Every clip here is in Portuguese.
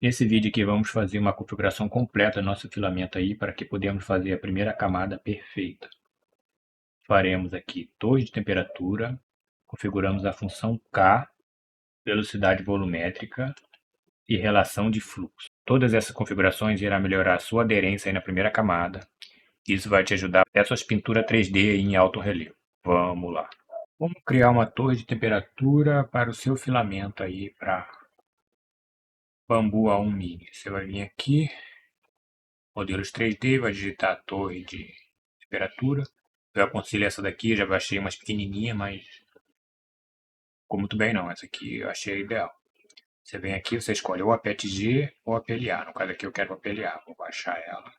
Nesse vídeo aqui vamos fazer uma configuração completa do nosso filamento aí para que podemos fazer a primeira camada perfeita. Faremos aqui torre de temperatura, configuramos a função K, velocidade volumétrica e relação de fluxo. Todas essas configurações irão melhorar a sua aderência aí na primeira camada. Isso vai te ajudar a fazer suas pinturas 3D aí em alto relevo. Vamos lá. Vamos criar uma torre de temperatura para o seu filamento aí para bambu A1 mini. Você vai vir aqui, modelos 3D, vai digitar a torre de temperatura. Eu aconselho essa daqui, já baixei umas pequenininha, mas ficou muito bem não. Essa aqui eu achei a ideal. Você vem aqui, você escolhe ou a PETG ou a PLA. No caso aqui eu quero a PLA, vou baixar ela.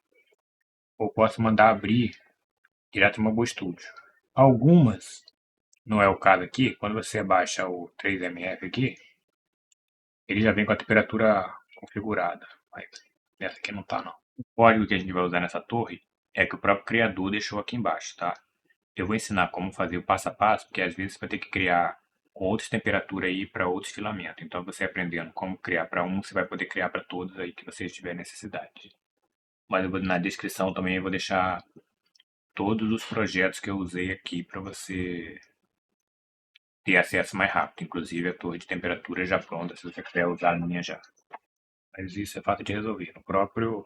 Ou posso mandar abrir direto no Mobile Studio. Algumas, não é o caso aqui, quando você baixa o 3MF aqui, ele já vem com a temperatura configurada. Mas essa aqui não tá não. O código que a gente vai usar nessa torre é que o próprio criador deixou aqui embaixo, tá? Eu vou ensinar como fazer o passo a passo, porque às vezes você vai ter que criar com outras temperaturas aí para outros filamentos. Então, você aprendendo como criar para um, você vai poder criar para todos aí que você tiver necessidade. Mas na descrição também eu vou deixar todos os projetos que eu usei aqui para você ter acesso mais rápido, inclusive a torre de temperatura já pronta, se você quiser usar a minha já. Mas isso é fácil de resolver. No próprio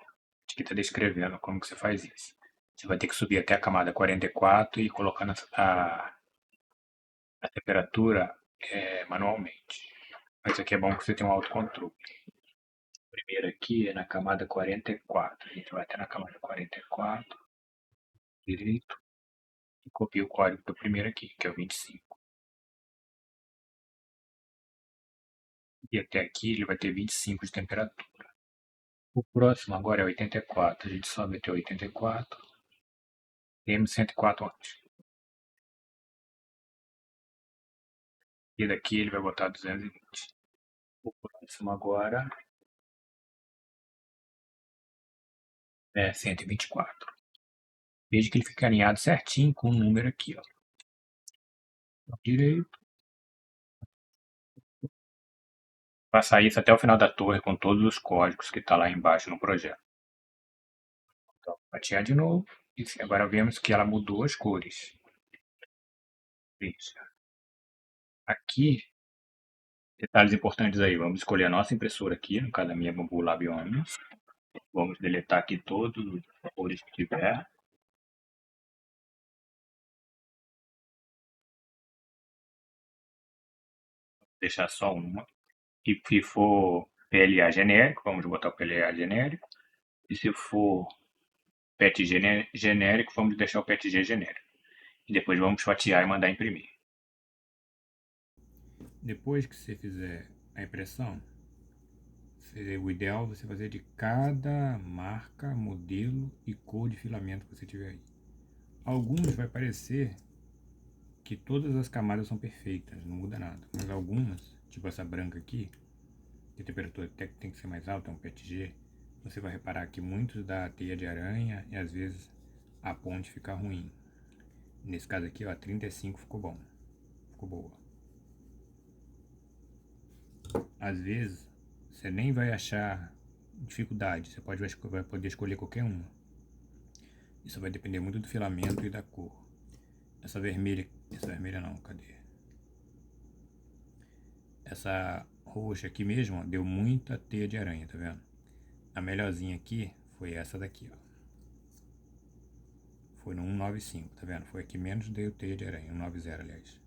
aqui está descrevendo como que você faz isso. Você vai ter que subir até a camada 44 e colocar a temperatura manualmente. Mas isso aqui é bom que você tenha um autocontrole. Primeiro aqui é na camada 44. A gente vai até na camada 44, direito, e copia o código do primeiro aqui, que é o 25. E até aqui ele vai ter 25 de temperatura. O próximo agora é 84. A gente sobe até 84. Temos 104 antes. E daqui ele vai botar 220. O próximo agora é 124. Veja que ele fica alinhado certinho com o número aqui, ó. Direito. Passar isso até o final da torre com todos os códigos que está lá embaixo no projeto. Então, fatiar de novo. E agora vemos que ela mudou as cores. Veja. Aqui, detalhes importantes aí. Vamos escolher a nossa impressora aqui, no caso a minha Bambu Lab Omnium. Vamos deletar aqui todos os cores que tiver. Deixar só uma. E se for PLA genérico, vamos botar o PLA genérico. E se for PETG genérico, vamos deixar o PETG genérico. E depois vamos fatiar e mandar imprimir. Depois que você fizer a impressão, o ideal é você fazer de cada marca, modelo e cor de filamento que você tiver aí. Alguns vai parecer que todas as camadas são perfeitas, não muda nada. Mas algumas, tipo essa branca aqui, que a temperatura tem que ser mais alta, é um PETG, você vai reparar que muitos dá teia de aranha e às vezes a ponte fica ruim. Nesse caso aqui, ó, 35 ficou bom, ficou boa. Às vezes você nem vai achar dificuldade, você vai poder escolher qualquer uma. Isso vai depender muito do filamento e da cor. Essa vermelha não, cadê? Essa roxa aqui mesmo, ó, deu muita teia de aranha, tá vendo? A melhorzinha aqui foi essa daqui, ó. Foi no 195, tá vendo? Foi a que menos deu teia de aranha, 190, aliás.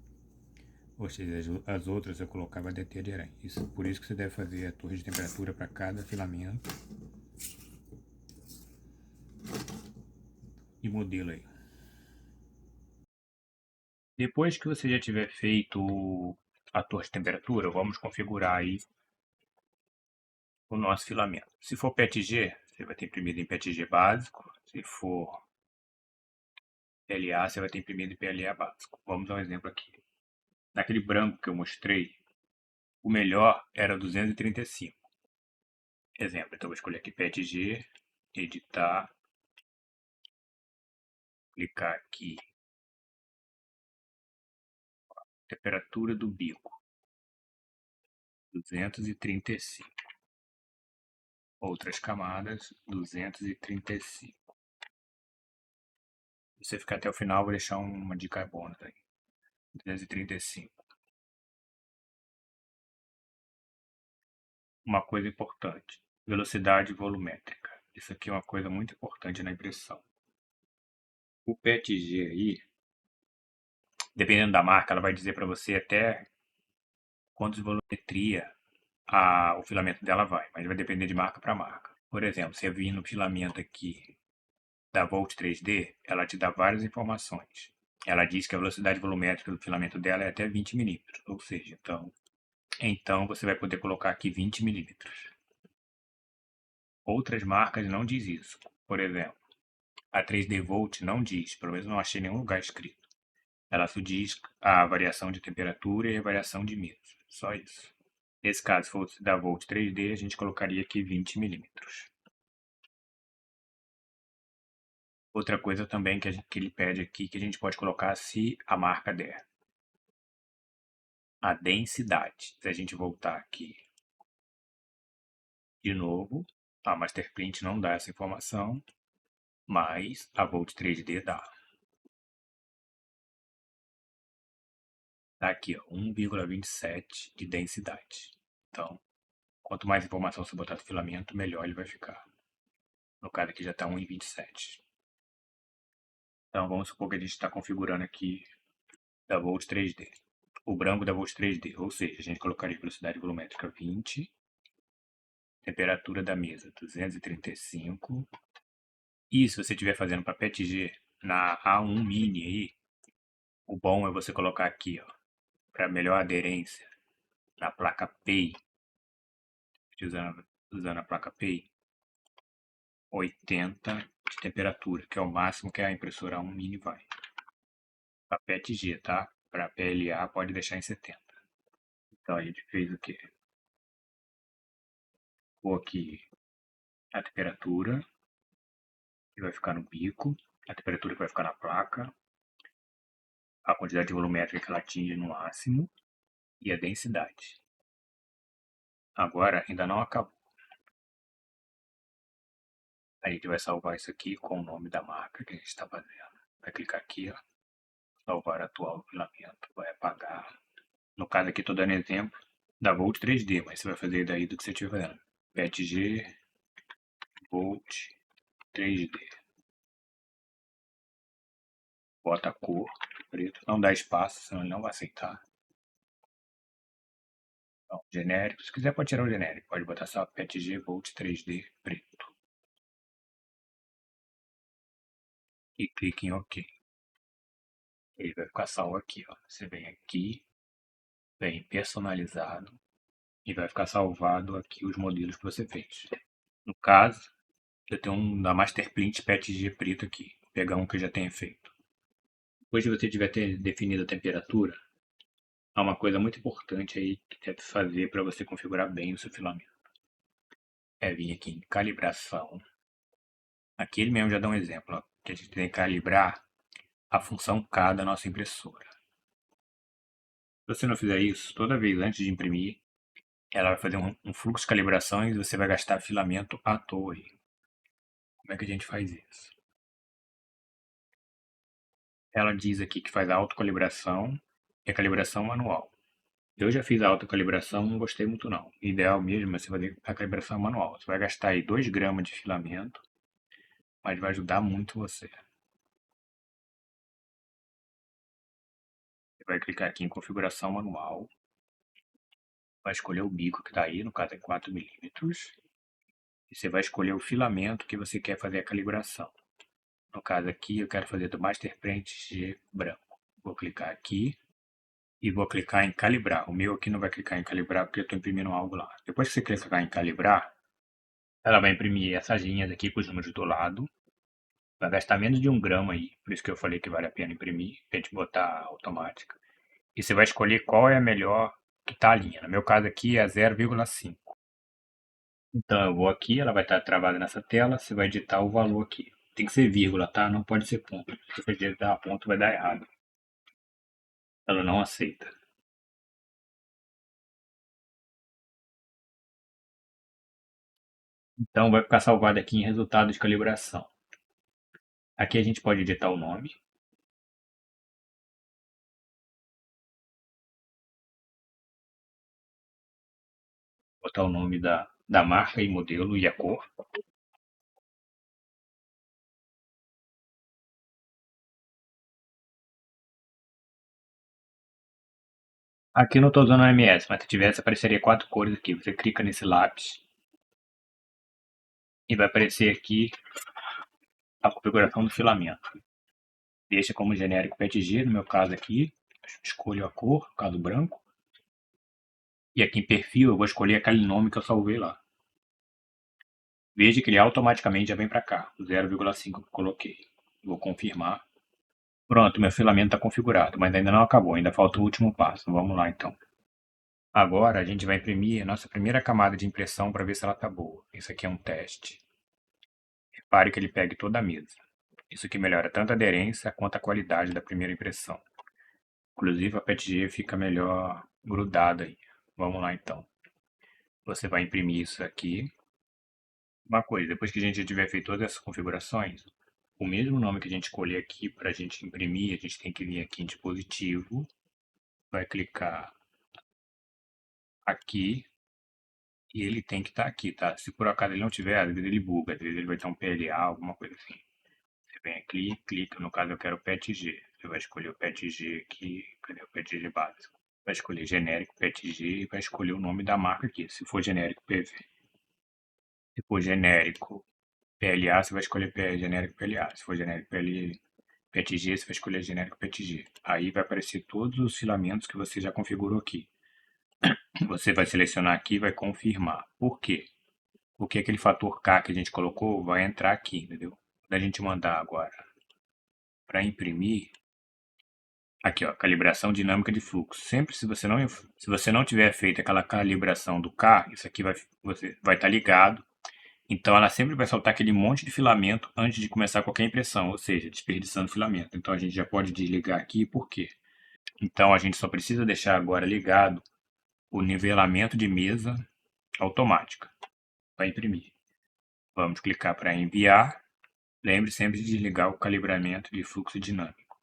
Ou seja, as outras eu colocava de teia de aranha. Por isso que você deve fazer a torre de temperatura para cada filamento e modelo aí. Depois que você já tiver feito a torre de temperatura, vamos configurar aí o nosso filamento. Se for PETG, você vai ter imprimido em PETG básico. Se for PLA, você vai ter imprimido em PLA básico. Vamos dar um exemplo aqui. Naquele branco que eu mostrei, o melhor era 235. Exemplo, então eu vou escolher aqui PETG, editar, clicar aqui, temperatura do bico, 235. Outras camadas, 235. Se você ficar até o final, vou deixar uma dica bônus aí. 235. Uma coisa importante, velocidade volumétrica. Isso aqui é uma coisa muito importante na impressão. O PETG aí, dependendo da marca, ela vai dizer para você até quantos de volumetria o filamento dela vai, mas vai depender de marca para marca. Por exemplo, se eu vir no filamento aqui da Volt 3D, ela te dá várias informações. Ela diz que a velocidade volumétrica do filamento dela é até 20 milímetros, ou seja, então você vai poder colocar aqui 20 milímetros. Outras marcas não diz isso. Por exemplo, a 3D Volt não diz, pelo menos não achei nenhum lugar escrito. Ela só diz a variação de temperatura e a variação de metros. Só isso. Nesse caso, se fosse da Volt 3D, a gente colocaria aqui 20 milímetros. Outra coisa também que ele pede aqui, que a gente pode colocar se a marca der. A densidade. Se a gente voltar aqui de novo, a Masterprint não dá essa informação, mas a Volt 3D dá. Tá aqui, ó, 1,27 de densidade. Então, quanto mais informação você botar no filamento, melhor ele vai ficar. No caso aqui já está 1,27. Então, vamos supor que a gente está configurando aqui da Volt 3D. O branco da Volt 3D, ou seja, a gente colocaria velocidade volumétrica 20, temperatura da mesa 235. E se você estiver fazendo para PETG na A1 Mini aí, o bom é você colocar aqui, ó, para melhor aderência, na placa PEI, usando a placa PEI, 80 de temperatura, que é o máximo que a impressora 1 Mini vai. Para PETG, tá? Para PLA pode deixar em 70. Então a gente fez o quê? Vou aqui a temperatura, que vai ficar no bico, a temperatura que vai ficar na placa, a quantidade de volumétrica que ela atinge no máximo e a densidade. Agora ainda não acabou. A gente vai salvar isso aqui com o nome da marca que a gente está fazendo. Vai clicar aqui, ó, salvar atual filamento, vai apagar. No caso aqui estou dando exemplo da Volt 3D, mas você vai fazer daí do que você estiver fazendo. PETG Volt 3D. Bota a cor preto, não dá espaço, senão ele não vai aceitar. Então, genérico, se quiser pode tirar o genérico, pode botar só PETG Volt 3D preto. E clique em OK. Ele vai ficar salvo aqui, ó. Você vem aqui, vem em personalizado e vai ficar salvado aqui os modelos que você fez. No caso, eu tenho um da Masterprint PETG preto aqui. Vou pegar um que eu já tenha feito. Depois de você tiver definido a temperatura, há uma coisa muito importante aí que deve fazer para você configurar bem o seu filamento. É vir aqui em calibração. Aqui ele mesmo já dá um exemplo, ó, que a gente tem que calibrar a função K da nossa impressora. Se você não fizer isso, toda vez antes de imprimir, ela vai fazer um fluxo de calibrações e você vai gastar filamento à toa. Como é que a gente faz isso? Ela diz aqui que faz a autocalibração e a calibração manual. Eu já fiz a autocalibração, não gostei muito não. O ideal mesmo é você fazer a calibração manual. Você vai gastar aí 2 gramas de filamento, mas vai ajudar muito você. Você vai clicar aqui em configuração manual, vai escolher o bico que está aí, no caso é 4 milímetros, e você vai escolher o filamento que você quer fazer a calibração. No caso aqui, eu quero fazer do Masterprint G branco. Vou clicar aqui e vou clicar em calibrar. O meu aqui não vai clicar em calibrar porque eu estou imprimindo algo lá. Depois que você clicar em calibrar, ela vai imprimir essas linhas aqui com os números do lado. Vai gastar menos de 1 grama aí, por isso que eu falei que vale a pena imprimir, pra gente botar automática. E você vai escolher qual é a melhor que está a linha. No meu caso aqui é 0,5. Então eu vou aqui, ela vai estar travada nessa tela, você vai digitar o valor aqui. Tem que ser vírgula, tá? Não pode ser ponto. Se você digitar ponto vai dar errado. Ela não aceita. Então vai ficar salvado aqui em resultado de calibração. Aqui a gente pode editar o nome. Botar o nome da marca e modelo e a cor. Aqui eu não estou usando o MS, mas se tivesse apareceria 4 cores aqui. Você clica nesse lápis e vai aparecer aqui a configuração do filamento. Deixa como genérico PETG, no meu caso aqui. Escolho a cor, no caso branco. E aqui em perfil eu vou escolher aquele nome que eu salvei lá. Veja que ele automaticamente já vem para cá, o 0,5 que eu coloquei. Vou confirmar. Pronto, meu filamento está configurado, mas ainda não acabou, ainda falta o último passo. Vamos lá então. Agora a gente vai imprimir a nossa primeira camada de impressão para ver se ela está boa. Isso aqui é um teste. Repare que ele pegue toda a mesa. Isso aqui melhora tanto a aderência quanto a qualidade da primeira impressão. Inclusive a PETG fica melhor grudada aí. Vamos lá então. Você vai imprimir isso aqui. Uma coisa, depois que a gente já tiver feito todas essas configurações, o mesmo nome que a gente escolher aqui para a gente imprimir, a gente tem que vir aqui em dispositivo, vai clicar aqui e ele tem que estar aqui, tá? Se por acaso ele não tiver, às vezes ele buga, às vezes ele vai ter um PLA, alguma coisa assim. Você vem aqui, clica, no caso eu quero o PETG. Você vai escolher o PETG aqui, cadê o PETG básico? Vai escolher genérico PETG e vai escolher o nome da marca aqui, se for genérico PV. Se for genérico PLA, você vai escolher genérico PLA. Se for genérico PETG, você vai escolher genérico PETG. Aí vai aparecer todos os filamentos que você já configurou aqui. Você vai selecionar aqui e vai confirmar. Por quê? Porque aquele fator K que a gente colocou vai entrar aqui, entendeu? Quando a gente mandar agora para imprimir, aqui ó, calibração dinâmica de fluxo. Sempre se você não tiver feito aquela calibração do K, isso aqui você vai estar ligado. Então ela sempre vai soltar aquele monte de filamento antes de começar qualquer impressão, ou seja, desperdiçando filamento. Então a gente já pode desligar aqui, por quê? Então a gente só precisa deixar agora ligado o nivelamento de mesa automática para imprimir. Vamos clicar para enviar. Lembre sempre de desligar o calibramento de fluxo dinâmico.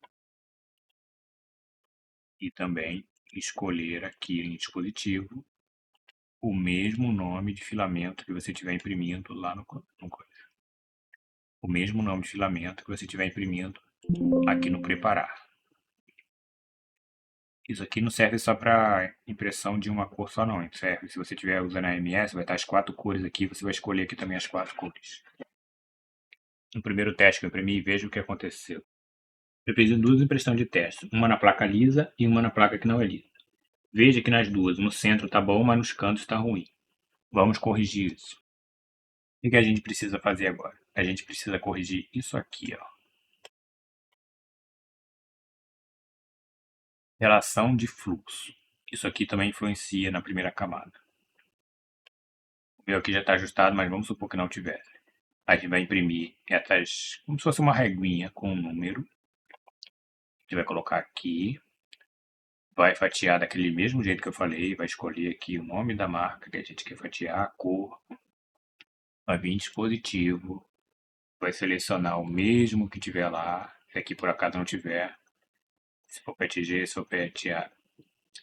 E também escolher aqui em dispositivo o mesmo nome de filamento que você estiver imprimindo lá no o mesmo nome de filamento que você estiver imprimindo aqui no preparar. Isso aqui não serve só para impressão de uma cor só não, serve. Se você estiver usando a MS, vai estar as 4 cores aqui, você vai escolher aqui também as 4 cores. No primeiro teste que eu imprimi, veja o que aconteceu. Eu fiz 2 impressões de teste, uma na placa lisa e uma na placa que não é lisa. Veja que nas duas, no centro está bom, mas nos cantos está ruim. Vamos corrigir isso. O que a gente precisa fazer agora? A gente precisa corrigir isso aqui, ó. Relação de fluxo. Isso aqui também influencia na primeira camada. O meu aqui já está ajustado, mas vamos supor que não tivesse. A gente vai imprimir essas, como se fosse uma reguinha com um número. A gente vai colocar aqui. Vai fatiar daquele mesmo jeito que eu falei. Vai escolher aqui o nome da marca que a gente quer fatiar, a cor. Vai vir em dispositivo. Vai selecionar o mesmo que tiver lá. Se aqui por acaso não tiver. Se for PETG, se for PETA.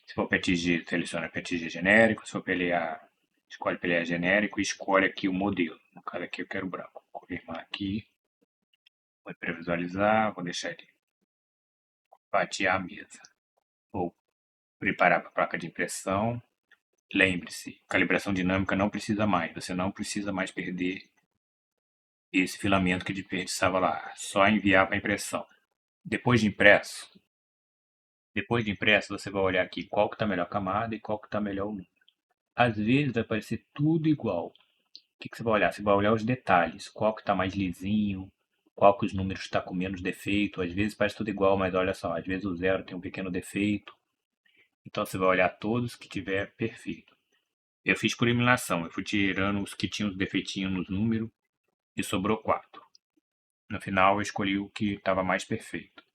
Se for PETG, seleciona PETG genérico. Se for PLA, escolhe PLA genérico e escolhe aqui o modelo. No caso aqui eu quero branco. Vou confirmar aqui. Vou previsualizar. Vou deixar ele fatiar a mesa. Vou preparar para a placa de impressão. Lembre-se, calibração dinâmica não precisa mais. Você não precisa mais perder esse filamento que desperdiçava lá. Só enviar para impressão. Depois de impresso, você vai olhar aqui qual que está a melhor camada e qual que está melhor o número. Às vezes vai parecer tudo igual. O que você vai olhar? Você vai olhar os detalhes. Qual que está mais lisinho, qual que os números está com menos defeito. Às vezes parece tudo igual, mas olha só, às vezes o 0 tem um pequeno defeito. Então você vai olhar todos que tiver perfeito. Eu fiz por eliminação, eu fui tirando os que tinham os defeitinhos nos números e sobrou 4. No final eu escolhi o que estava mais perfeito.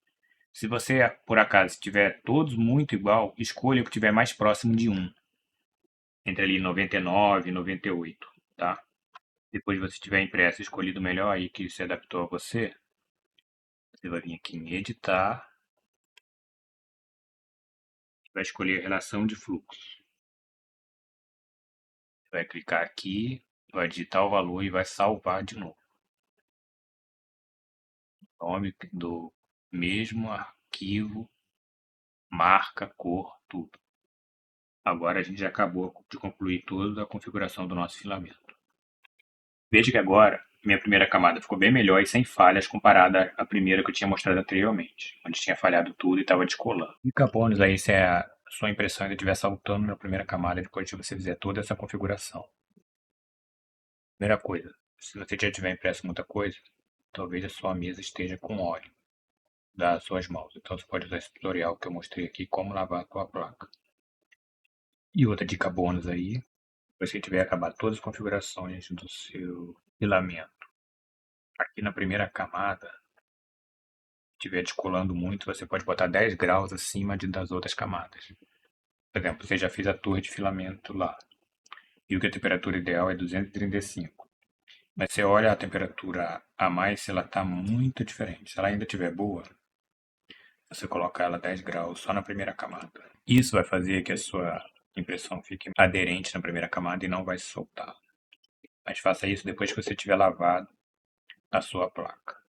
Se você, por acaso, tiver todos muito igual, escolha o que estiver mais próximo de 1. Entre ali 99 e 98, tá? Depois de você tiver impresso e escolhido o melhor aí que se adaptou a você, você vai vir aqui em editar, vai escolher a relação de fluxo. Vai clicar aqui, vai digitar o valor e vai salvar de novo. Nome do mesmo arquivo, marca, cor, tudo. Agora a gente já acabou de concluir toda a configuração do nosso filamento. Veja que agora minha primeira camada ficou bem melhor e sem falhas comparada à primeira que eu tinha mostrado anteriormente, onde tinha falhado tudo e estava descolando. Fica bônus aí se a sua impressão ainda estiver saltando na primeira camada depois de você fizer toda essa configuração. Primeira coisa, se você já tiver impresso muita coisa, talvez a sua mesa esteja com óleo das suas mãos. Então você pode usar esse tutorial que eu mostrei aqui, como lavar a sua placa. E outra dica bônus aí, depois que tiver acabado todas as configurações do seu filamento, aqui na primeira camada, estiver descolando muito, você pode botar 10 graus acima das outras camadas. Por exemplo, você já fez a torre de filamento lá, viu que a temperatura ideal é 235. Mas você olha a temperatura a mais, se ela está muito diferente. Se ela ainda estiver boa, você coloca ela 10 graus só na primeira camada. Isso vai fazer que a sua impressão fique aderente na primeira camada e não vai soltar. Mas faça isso depois que você tiver lavado a sua placa.